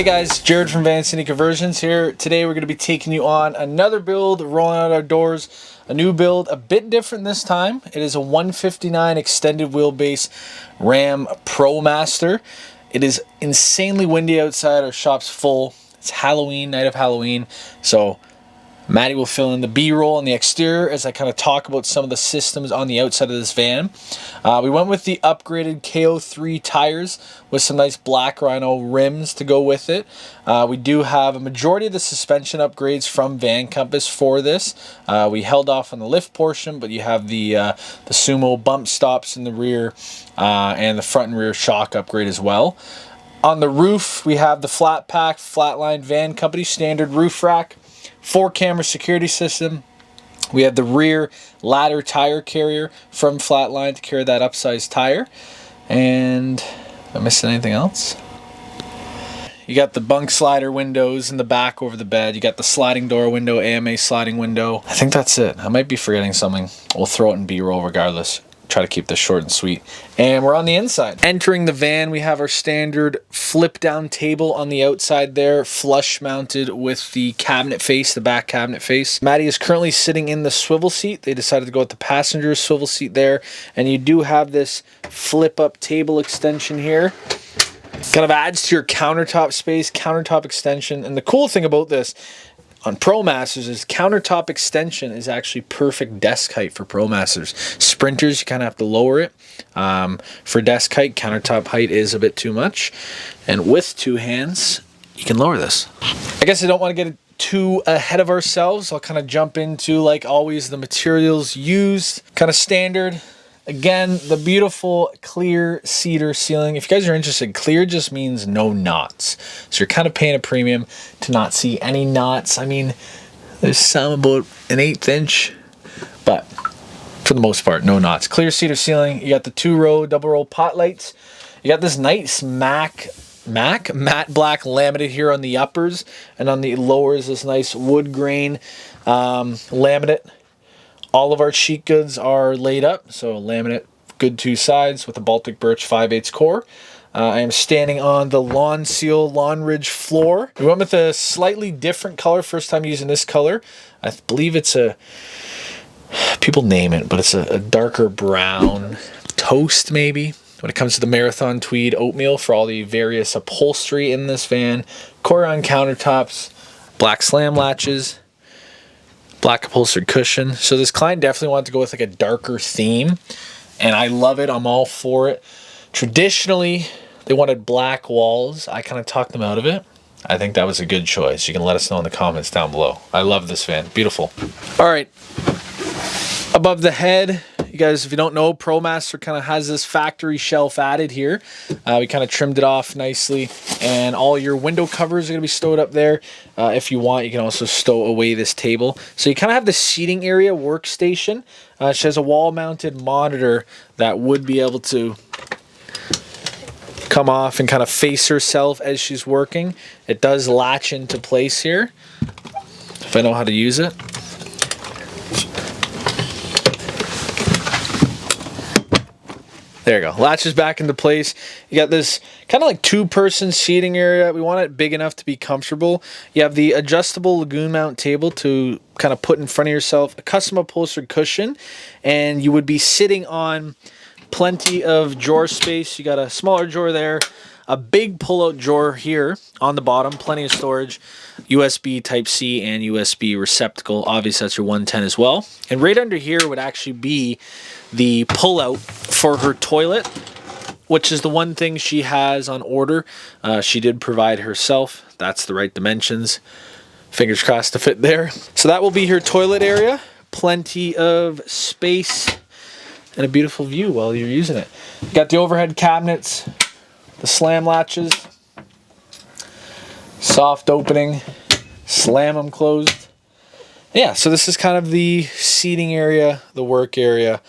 Hey guys, Jared from Vancini Conversions here. Today we're going to be taking you on another build, rolling out our doors. A new build, a bit different this time. It is a 159 extended wheelbase Ram Promaster. It is insanely windy outside. Our shop's full. It's Halloween, night of Halloween. So Maddie will fill in the B-roll on the exterior as I kind of talk about some of the systems on the outside of this van. We went with the upgraded KO3 tires with some nice black rhino rims to go with it. We do have a majority of the suspension upgrades from Van Compass for this. We held off on the lift portion, but you have the Sumo bump stops in the rear and the front and rear shock upgrade as well. On the roof, we have the flat pack, flatline Van Company standard roof rack. 4-camera security system. We have the rear ladder tire carrier from Flatline to carry that upsized tire. And am I missing anything else? You got the bunk slider windows in the back over the bed. You got the sliding door window, AMA sliding window. I think that's it. I might be forgetting something. We'll throw it in B-roll regardless. Try to keep this short and sweet. And we're on the inside. Entering the van, we have our standard flip down table on the outside there, flush mounted with the cabinet face, the back cabinet face. Maddie is currently sitting in the swivel seat. They decided to go with the passenger swivel seat there. And you do have this flip up table extension here. Kind of adds to your countertop space, countertop extension. And the cool thing about this on Promasters is countertop extension is actually perfect desk height for Promasters. Sprinters, you kind of have to lower it. For desk height, countertop height is a bit too much. And with two hands, you can lower this. I guess I don't want to get too ahead of ourselves. I'll kind of jump into, like always, the materials used. Kind of standard. Again, the beautiful clear cedar ceiling. If you guys are interested, clear just means no knots. So you're kind of paying a premium to not see any knots. I mean, there's some about an 1/8 inch, but for the most part, no knots. Clear cedar ceiling. You got the 2-row, double-row pot lights. You got this nice matte black laminate here on the uppers, and on the lowers, this nice wood grain laminate. All of our sheet goods are laid up, so laminate, good 2 sides with a Baltic birch 5/8 core. I am standing on the Lawn Seal Lawn Ridge floor. We went with a slightly different color, first time using this color. I believe it's people name it, but it's a darker brown toast maybe. When it comes to the Marathon Tweed oatmeal for all the various upholstery in this van. Corian countertops, black slam latches, black upholstered cushion. So this client definitely wanted to go with like a darker theme, and I love it. I'm all for it. Traditionally, they wanted black walls. I kind of talked them out of it. I think that was a good choice. You can let us know in the comments down below. I love this van. Beautiful. All right. Above the head, you guys, if you don't know, Promaster kind of has this factory shelf added here. We kind of trimmed it off nicely, and all your window covers are going to be stowed up there. If you want, you can also stow away this table. So you kind of have the seating area workstation. She has a wall-mounted monitor that would be able to come off and kind of face herself as she's working. It does latch into place here, if I know how to use it. There you go. Latches back into place. You got this kind of like 2-person seating area. We want it big enough to be comfortable. You have the adjustable lagoon mount table to kind of put in front of yourself, a custom upholstered cushion, and you would be sitting on plenty of drawer space. You got a smaller drawer there, a big pull-out drawer here on the bottom, plenty of storage, USB Type-C and USB receptacle. Obviously, that's your 110 as well. And right under here would actually be the pull-out for her toilet, which is the one thing she has on order. She did provide herself. That's the right dimensions. Fingers crossed to fit there. So that will be her toilet area. Plenty of space and a beautiful view while you're using it. You got the overhead cabinets, the slam latches, soft opening, slam them closed. Yeah, so this is kind of the seating area, the work area.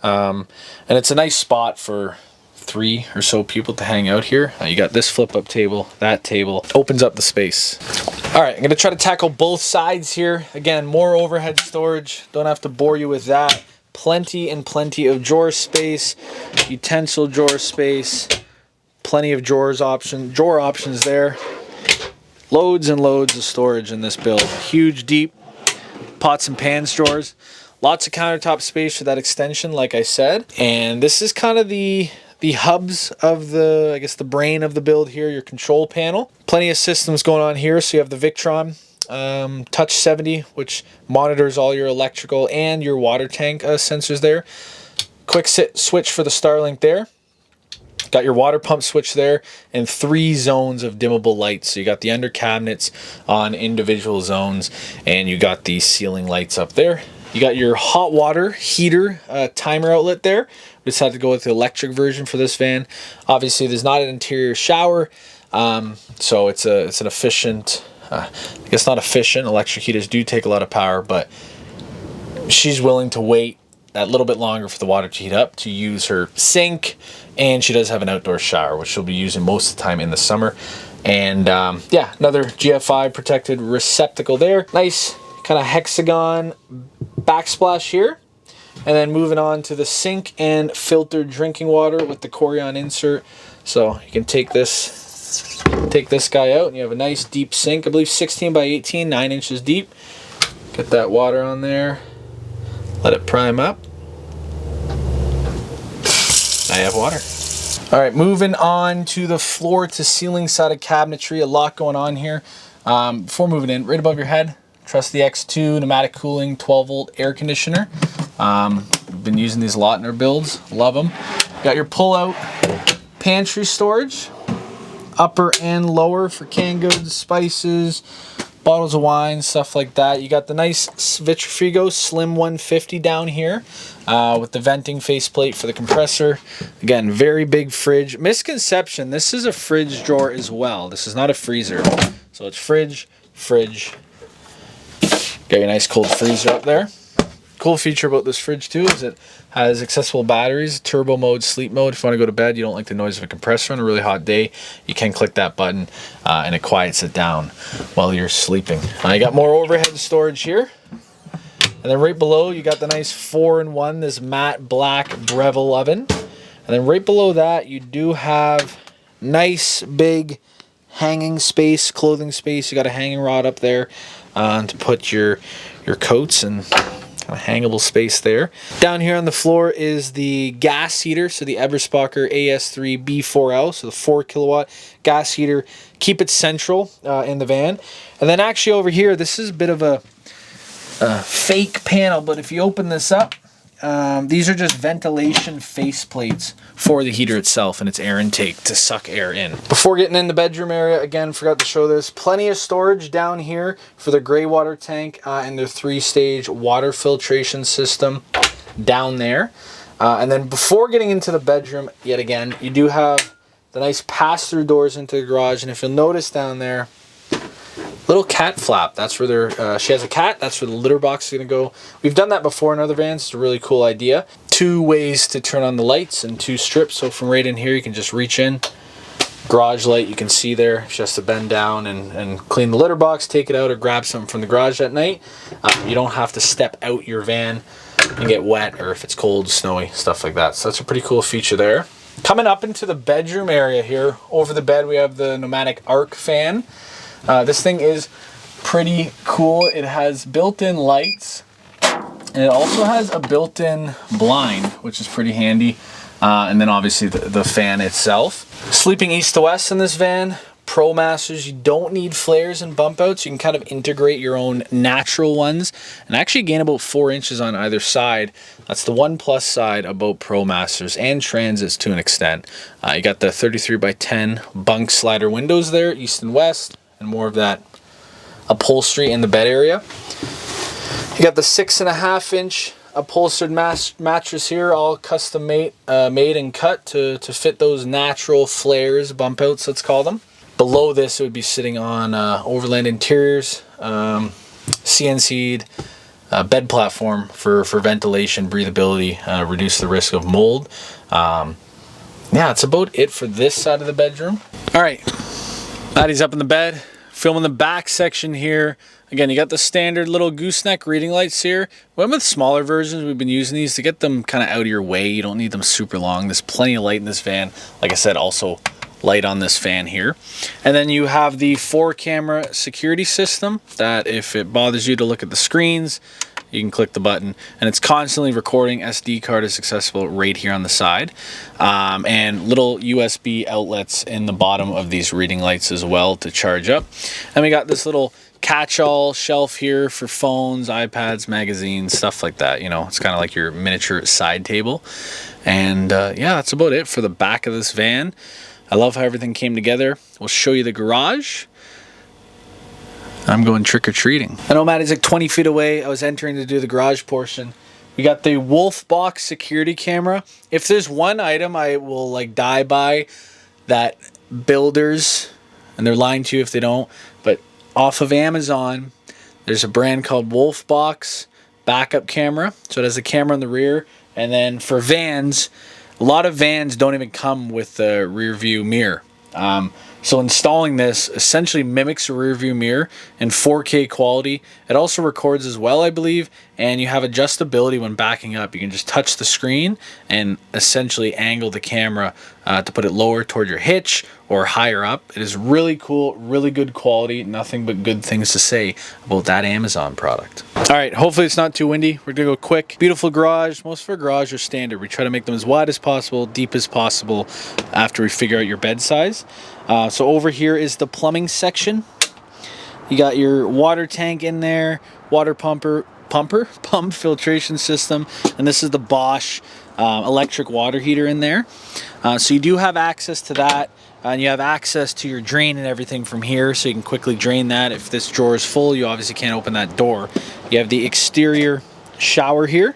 And it's a nice spot for 3 or so people to hang out here. You got this flip up table, that table, opens up the space. All right, I'm gonna try to tackle both sides here. Again, more overhead storage, don't have to bore you with that. Plenty and plenty of drawer space, utensil drawer space, plenty of drawer options there. Loads and loads of storage in this build. Huge, deep pots and pans drawers. Lots of countertop space for that extension, like I said. And this is kind of the hubs of the, I guess, the brain of the build here, your control panel. Plenty of systems going on here. So you have the Victron Touch 70, which monitors all your electrical and your water tank sensors there. Quick switch for the Starlink there. Got your water pump switch there, and 3 zones of dimmable lights. So you got the under cabinets on individual zones, and you got the ceiling lights up there. You got your hot water heater timer outlet there. We decided to go with the electric version for this van. Obviously, there's not an interior shower, so it's an efficient. I guess not efficient. Electric heaters do take a lot of power, but she's willing to wait a little bit longer for the water to heat up to use her sink, and she does have an outdoor shower, which she'll be using most of the time in the summer. And yeah, another GFI protected receptacle there. Nice kind of hexagon backsplash here. And then moving on to the sink and filtered drinking water with the Corian insert. So you can take this guy out and you have a nice deep sink. I believe 16 by 18, 9 inches deep. Get that water on there. Let it prime up. Now you have water. All right, moving on to the floor to ceiling side of cabinetry. A lot going on here. Before moving in, right above your head, trust the X2 pneumatic cooling 12-volt air conditioner. We've been using these a lot in our builds. Love them. Got your pull-out pantry storage, upper and lower for canned goods, spices, bottles of wine, stuff like that. You got the nice Vitrifigo Slim 150 down here with the venting faceplate for the compressor. Again, very big fridge. Misconception, this is a fridge drawer as well. This is not a freezer. So it's fridge. Got your nice cold freezer up there. Cool feature about this fridge too is it has accessible batteries, turbo mode, sleep mode. If you want to go to bed, you don't like the noise of a compressor on a really hot day, you can click that button and it quiets it down while you're sleeping. You got more overhead storage here. And then right below, you got the nice 4-in-1, this matte black Breville oven. And then right below that, you do have nice big hanging space, clothing space. You got a hanging rod up there to put your coats and kind of hangable space there. Down here on the floor is the gas heater, so the Eberspacher AS3 B4L, so the 4 kilowatt gas heater. Keep it central in the van. And then actually over here, this is a bit of a fake panel, but if you open this up, these are just ventilation face plates for the heater itself and its air intake to suck air in. Before getting in the bedroom area, again, forgot to show this, plenty of storage down here for the gray water tank and their 3-stage water filtration system down there. And then before getting into the bedroom, yet again, you do have the nice pass-through doors into the garage. And if you'll notice down there, little cat flap. That's where she has a cat. That's where the litter box is going to go. We've done that before in other vans. It's a really cool idea. 2 ways to turn on the lights and 2 strips. So from right in here, you can just reach in. Garage light, you can see there. She has to bend down and clean the litter box, take it out, or grab something from the garage at night. You don't have to step out your van and get wet, or if it's cold, snowy, stuff like that. So that's a pretty cool feature there. Coming up into the bedroom area here, over the bed, we have the pneumatic arc fan. This thing is pretty cool. It has built-in lights, and it also has a built-in blind, which is pretty handy. And then obviously the fan itself. Sleeping east to west in this van. Promasters, you don't need flares and bump outs. You can kind of integrate your own natural ones and actually gain about 4 inches on either side. That's the one plus side about Promasters and Transits to an extent. You got the 33 by 10 bunk slider windows there, east and west, and more of that upholstery in the bed area. You got the 6.5 inch upholstered mattress here, all custom made and cut to fit those natural flares, bump outs, let's call them. Below this, it would be sitting on Overland Interiors, CNC'd bed platform for ventilation, breathability, reduce the risk of mold. Yeah, that's about it for this side of the bedroom. All right, Maddie's up in the bed, filming the back section here. Again, you got the standard little gooseneck reading lights here. Went with smaller versions. We've been using these to get them kind of out of your way. You don't need them super long. There's plenty of light in this van. Like I said, also light on this fan here. And then you have the 4-camera security system that if it bothers you to look at the screens, you can click the button, and it's constantly recording. SD card is accessible right here on the side, and little USB outlets in the bottom of these reading lights as well to charge up. And we got this little catch-all shelf here for phones, iPads, magazines, stuff like that. You know, it's kind of like your miniature side table. And yeah, that's about it for the back of this van. I love how everything came together. We'll show you the garage. I'm going trick-or-treating. I know Maddie's like 20 feet away. I was entering to do the garage portion. We got the Wolf Box security camera. If there's one item I will like die by that builders, and they're lying to you if they don't, but off of Amazon, there's a brand called Wolf Box backup camera. So it has a camera in the rear. And then for vans, a lot of vans don't even come with the rear view mirror. So installing this essentially mimics a rear view mirror in 4K quality. It also records as well, I believe, and you have adjustability when backing up. You can just touch the screen and essentially angle the camera to put it lower toward your hitch or higher up. It is really cool, really good quality. Nothing but good things to say about that Amazon product. All right, hopefully it's not too windy. We're gonna go quick. Beautiful garage. Most of our garages are standard. We try to make them as wide as possible, deep as possible after we figure out your bed size. So over here is the plumbing section. You got your water tank in there, water pump filtration system, and this is the Bosch electric water heater in there. So you do have access to that, and you have access to your drain and everything from here, so you can quickly drain that. If this drawer is full, you obviously can't open that door. You have the exterior shower here,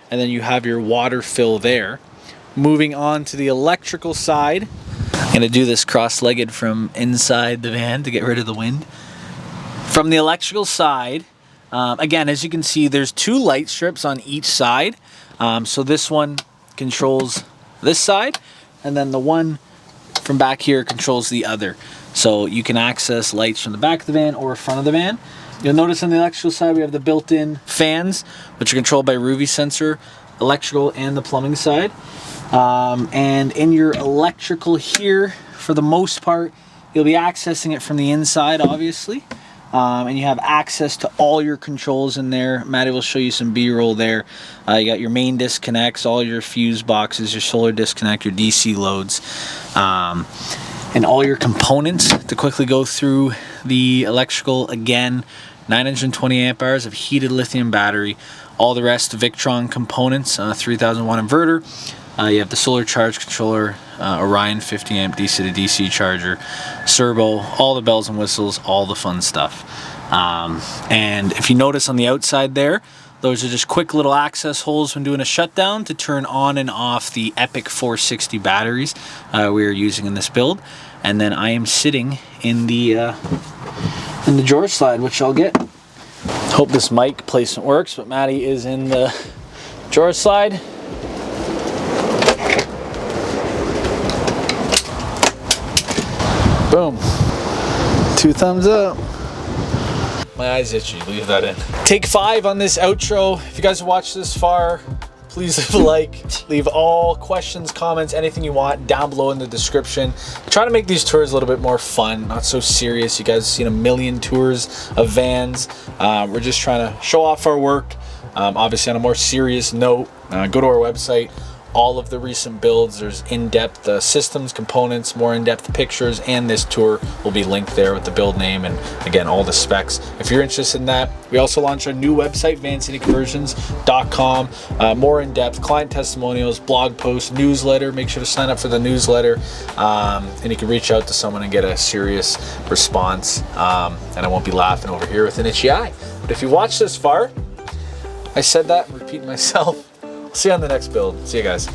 and then you have your water fill there. Moving on to the electrical side, I'm gonna do this cross-legged from inside the van to get rid of the wind. From the electrical side, again, as you can see, there's 2 light strips on each side. So this one controls this side, and then the one from back here controls the other. So you can access lights from the back of the van or front of the van. You'll notice on the electrical side, we have the built-in fans, which are controlled by RUVI sensor, electrical and the plumbing side. And in your electrical here, for the most part, you'll be accessing it from the inside, obviously. And you have access to all your controls in there. Maddie will show you some B-roll there. You got your main disconnects, all your fuse boxes, your solar disconnect, your DC loads, and all your components. To quickly go through the electrical again, 920 amp hours of heated lithium battery. All the rest Victron components, 3000 watt inverter. You have the solar charge controller, Orion 50 amp DC to DC charger, servo, all the bells and whistles, all the fun stuff. And if you notice on the outside there, those are just quick little access holes when doing a shutdown to turn on and off the Epic 460 batteries we are using in this build. And then I am sitting in the drawer slide, which I'll get. Hope this mic placement works, but Maddie is in the drawer slide. Boom. 2 thumbs up. My eye's itchy, leave that in. Take 5 on this outro. If you guys have watched this far, please leave a like. Leave all questions, comments, anything you want down below in the description. Try to make these tours a little bit more fun, not so serious. You guys have seen a million tours of vans. We're just trying to show off our work. Obviously on a more serious note, go to our website. All of the recent builds, there's in-depth systems, components, more in-depth pictures, and this tour will be linked there with the build name and again all the specs. If you're interested in that, we also launched our new website, VanciniConversions.com. More in-depth client testimonials, blog posts, newsletter. Make sure to sign up for the newsletter, and you can reach out to someone and get a serious response. And I won't be laughing over here with an itchy eye. But if you watched this far, I said that, I'm repeating myself. See you on the next build. See you guys.